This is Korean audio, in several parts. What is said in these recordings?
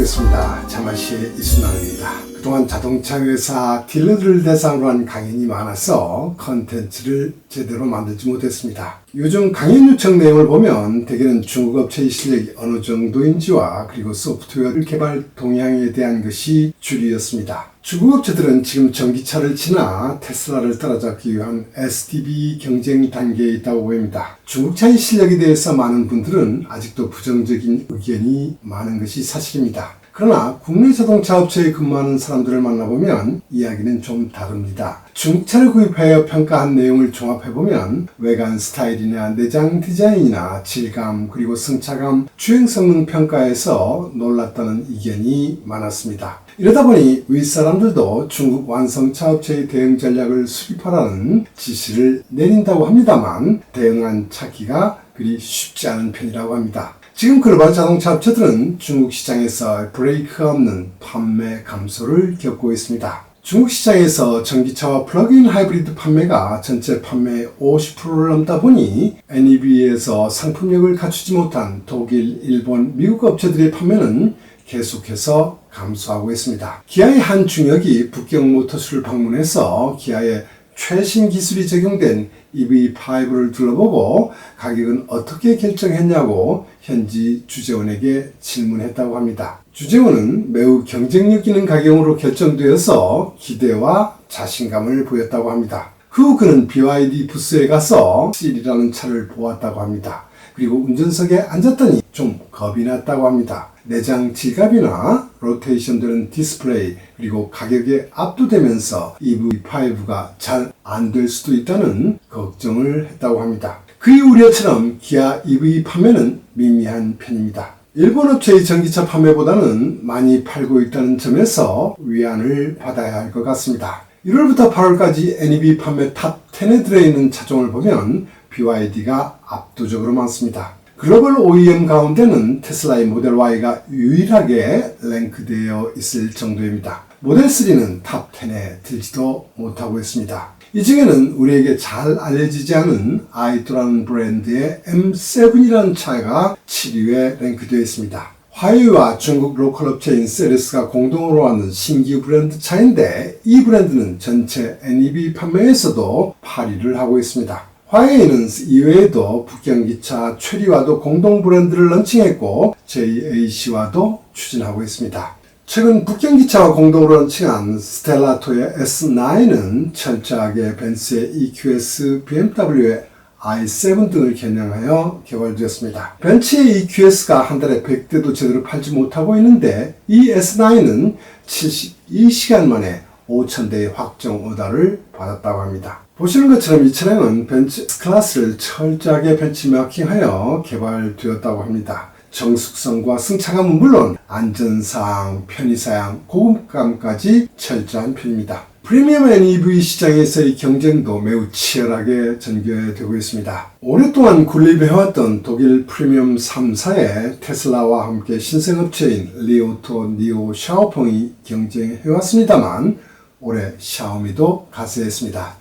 뵙겠습니다. 자마시의 이순환입니다. 그동안 자동차 회사 딜러들을 대상으로 한 강연이 많아서 컨텐츠를 제대로 만들지 못했습니다. 요즘 강연 요청 내용을 보면 대개는 중국 업체의 실력이 어느 정도인지와 그리고 소프트웨어 개발 동향에 대한 것이 주류였습니다. 중국 업체들은 지금 전기차를 지나 테슬라를 따라잡기 위한 SDV 경쟁 단계에 있다고 보입니다. 중국차의 실력에 대해서 많은 분들은 아직도 부정적인 의견이 많은 것이 사실입니다. 그러나 국내 자동차 업체에 근무하는 사람들을 만나보면 이야기는 좀 다릅니다. 중국차를 구입하여 평가한 내용을 종합해보면 외관 스타일이나 내장 디자인이나 질감 그리고 승차감, 주행 성능 평가에서 놀랐다는 의견이 많았습니다. 이러다 보니 윗사람들도 중국 완성차 업체의 대응 전략을 수립하라는 지시를 내린다고 합니다만 대응안 찾기가 그리 쉽지 않은 편이라고 합니다. 지금 글로벌 자동차 업체들은 중국 시장에서 브레이크가 없는 판매 감소를 겪고 있습니다. 중국 시장에서 전기차와 플러그인 하이브리드 판매가 전체 판매의 50%를 넘다 보니 NEV에서 상품력을 갖추지 못한 독일, 일본, 미국 업체들의 판매는 계속해서 감소하고 있습니다. 기아의 한 중역이 북경 모터쇼를 방문해서 기아의 최신 기술이 적용된 EV5를 둘러보고 가격은 어떻게 결정했냐고 현지 주재원에게 질문했다고 합니다. 주재원은 매우 경쟁력 있는 가격으로 결정되어서 기대와 자신감을 보였다고 합니다. 그 후 그는 BYD 부스에 가서 C이라는 차를 보았다고 합니다. 그리고 운전석에 앉았더니 좀 겁이 났다고 합니다. 내장 질감이나 로테이션 되는 디스플레이 그리고 가격에 압도되면서 EV5가 잘 안 될 수도 있다는 걱정을 했다고 합니다. 그의 우려처럼 기아 EV 판매는 미미한 편입니다. 일본 업체의 전기차 판매보다는 많이 팔고 있다는 점에서 위안을 받아야 할 것 같습니다. 1월부터 8월까지 NEV 판매 탑 10에 들어있는 차종을 보면 BYD가 압도적으로 많습니다. 글로벌 OEM 가운데는 테슬라의 모델 Y가 유일하게 랭크되어 있을 정도입니다. 모델 3는 탑 10에 들지도 못하고 있습니다. 이 중에는 우리에게 잘 알려지지 않은 아이토라는 브랜드의 M7이라는 차가 7위에 랭크되어 있습니다. 화웨이와 중국 로컬 업체인 세리스가 공동으로 하는 신규 브랜드 차인데 이 브랜드는 전체 NEV 판매에서도 8위를 하고 있습니다. 화웨이는 이외에도 북경기차 최리와도 공동 브랜드를 런칭했고 JAC와도 추진하고 있습니다. 최근 북경기차와 공동으로 런칭한 스텔라토의 S9은 철저하게 벤츠의 EQS, BMW의 i7 등을 겨냥하여 개발되었습니다. 벤츠의 EQS가 한 달에 100대도 제대로 팔지 못하고 있는데 이 S9은 72시간 만에 5,000대의 확정 오더를 받았다고 합니다. 보시는 것처럼 이 차량은 벤츠 S클래스를 철저하게 벤치마킹하여 개발되었다고 합니다. 정숙성과 승차감은 물론 안전사항, 편의사양, 고급감까지 철저한 편입니다. 프리미엄 NEV 시장에서의 경쟁도 매우 치열하게 전개되고 있습니다. 오랫동안 군림해왔던 독일 프리미엄 3사의 테슬라와 함께 신생업체인 리오토, 니오, 샤오펑이 경쟁해왔습니다만 올해 샤오미도 가세했습니다.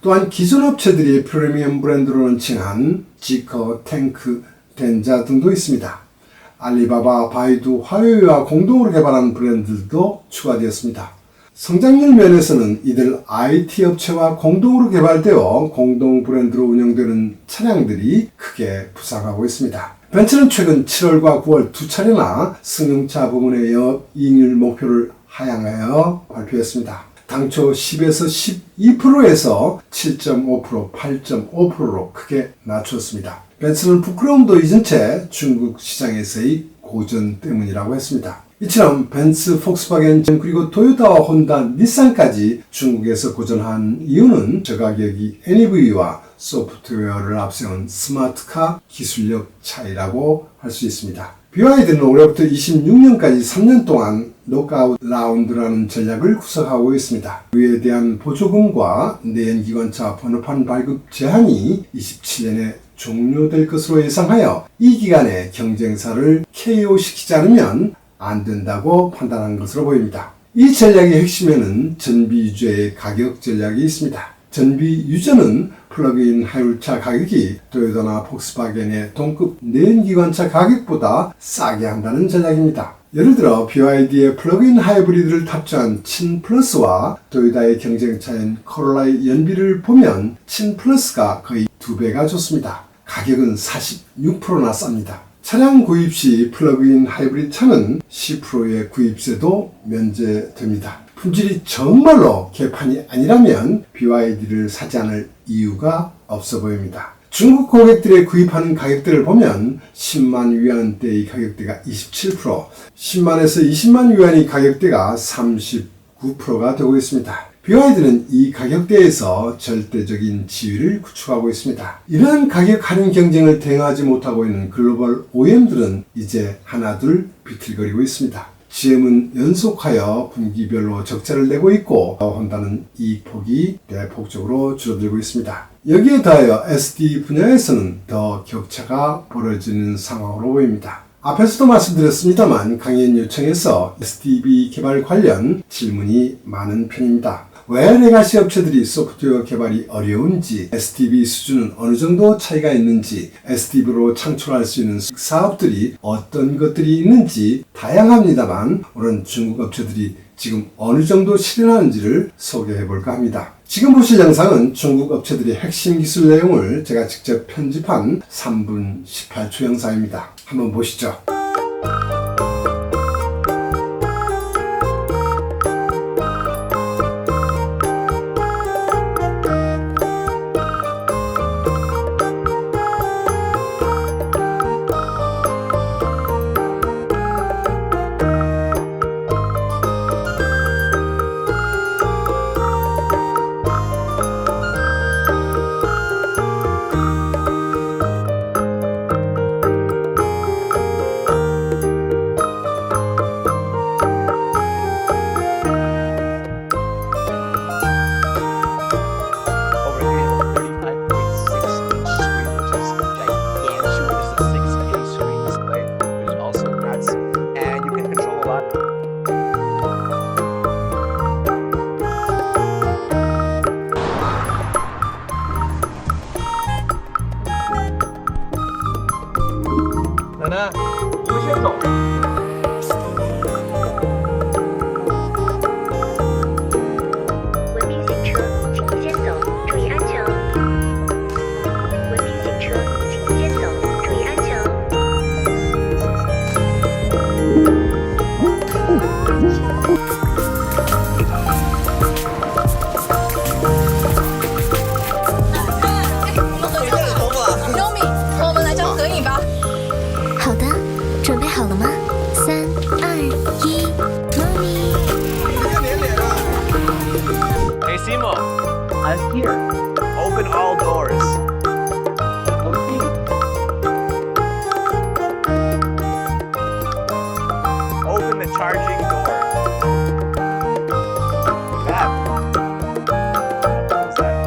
또한 기존 업체들이 프리미엄 브랜드로 런칭한 지커, 탱크, 덴자 등도 있습니다. 알리바바, 바이두, 화웨이와 공동으로 개발한 브랜드도 추가되었습니다. 성장률 면에서는 이들 IT 업체와 공동으로 개발되어 공동 브랜드로 운영되는 차량들이 크게 부상하고 있습니다. 벤츠는 최근 7월과 9월 두 차례나 승용차 부문의 영업이익률 목표를 하향하여 발표했습니다. 당초 10에서 12%에서 7.5%, 8.5%로 크게 낮췄습니다. 벤츠는 부끄러움도 잊은 채 중국 시장에서의 고전 때문이라고 했습니다. 이처럼 벤츠, 폭스바겐, 그리고 토요타와 혼다, 닛산까지 중국에서 고전한 이유는 저가격이 NEV와 소프트웨어를 앞세운 스마트카 기술력 차이라고 할 수 있습니다. BYD는 올해부터 26년까지 3년 동안 노크아웃 라운드라는 전략을 구사하고 있습니다. 이에 대한 보조금과 내연기관차 번호판 발급 제한이 27년에 종료될 것으로 예상하여 이 기간에 경쟁사를 KO시키지 않으면 안 된다고 판단한 것으로 보입니다. 이 전략의 핵심에는 전비 유저의 가격 전략이 있습니다. 전비 유저는 플러그인 하이브리드 가격이 토요타나 폭스바겐의 동급 내연기관차 가격보다 싸게 한다는 전략입니다. 예를 들어 BYD의 플러그인 하이브리드를 탑재한 친 플러스와 토요타의 경쟁차인 코롤라의 연비를 보면 친 플러스가 거의 2배가 좋습니다. 가격은 46%나 쌉니다. 차량 구입 시 플러그인 하이브리드 차는 10%의 구입세도 면제됩니다. 품질이 정말로 개판이 아니라면 BYD를 사지 않을 이유가 없어 보입니다. 중국 고객들의 구입하는 가격대를 보면 10만 위안대의 가격대가 27%, 10만에서 20만 위안의 가격대가 39%가 되고 있습니다. BYD는 이 가격대에서 절대적인 지위를 구축하고 있습니다. 이러한 가격 할인 경쟁을 대응하지 못하고 있는 글로벌 OEM들은 이제 하나둘 비틀거리고 있습니다. GM은 연속하여 분기별로 적자를 내고 있고 혼다는 이익 폭이 대폭적으로 줄어들고 있습니다. 여기에 더하여 SD 분야에서는 더 격차가 벌어지는 상황으로 보입니다. 앞에서도 말씀드렸습니다만 강연 요청에서 SDV 개발 관련 질문이 많은 편입니다. 왜 레가시 업체들이 소프트웨어 개발이 어려운지, SDV 수준은 어느 정도 차이가 있는지, SDV로 창출할 수 있는 사업들이 어떤 것들이 있는지 다양합니다만 오늘은 중국 업체들이 지금 어느 정도 실현하는지를 소개해 볼까 합니다. 지금 보실 영상은 중국 업체들의 핵심 기술 내용을 제가 직접 편집한 3분 18초 영상입니다. 한번 보시죠.呢，我们先走。文明行车，请先走，注意安全哦。文明行车，请先走，注意安全哦。 我们来张合影吧。好的，准备好了吗？3、2、1，猫咪。 Hey Simo, I'm here. Open all doors. Open the charging door. That. What was that?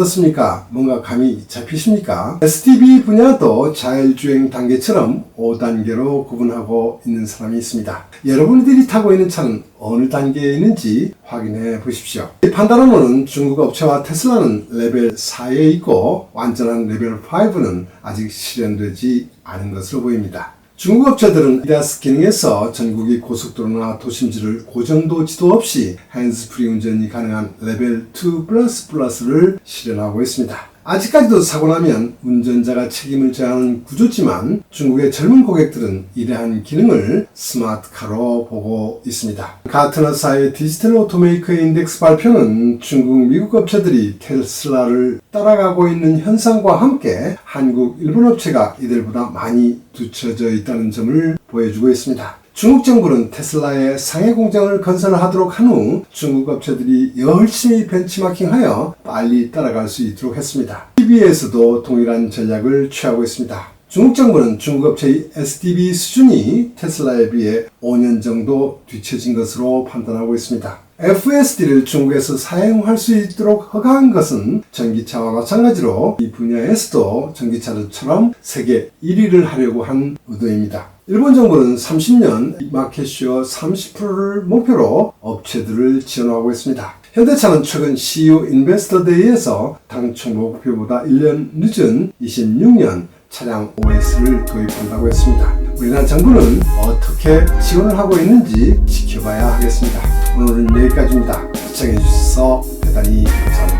어떻습니까? 뭔가 감이 잡히십니까? SDV 분야도 자율주행 단계처럼 5단계로 구분하고 있는 사람이 있습니다. 여러분들이 타고 있는 차는 어느 단계에 있는지 확인해 보십시오. 이 판단하는 중국 업체와 테슬라는 레벨 4에 있고 완전한 레벨 5는 아직 실현되지 않은 것으로 보입니다. 중국 업체들은 ADAS 기능에서 전국의 고속도로나 도심지를 고정도 지도 없이 핸즈프리 운전이 가능한 레벨 2++를 실현하고 있습니다. 아직까지도 사고 나면 운전자가 책임을 져야 하는 구조지만 중국의 젊은 고객들은 이러한 기능을 스마트카로 보고 있습니다. 가트너사의 디지털 오토메이커 인덱스 발표는 중국, 미국 업체들이 테슬라를 따라가고 있는 현상과 함께 한국, 일본 업체가 이들보다 많이 뒤처져 있다는 점을 보여주고 있습니다. 중국 정부는 테슬라의 상해 공장을 건설하도록 한 후 중국 업체들이 열심히 벤치마킹하여 빨리 따라갈 수 있도록 했습니다. TV에서도 동일한 전략을 취하고 있습니다. 중국 정부는 중국 업체의 SDV 수준이 테슬라에 비해 5년 정도 뒤처진 것으로 판단하고 있습니다. FSD를 중국에서 사용할 수 있도록 허가한 것은 전기차와 마찬가지로 이 분야에서도 전기차들처럼 세계 1위를 하려고 한 의도입니다. 일본 정부는 30년 마켓슈어 30%를 목표로 업체들을 지원하고 있습니다. 현대차는 최근 CU 인베스터 데이에서 당초 목표보다 1년 늦은 26년 차량 OS를 도입한다고 했습니다. 우리나라 정부는 어떻게 지원을 하고 있는지 지켜봐야 하겠습니다. 오늘은 여기까지입니다. 시청해주셔서 대단히 감사합니다.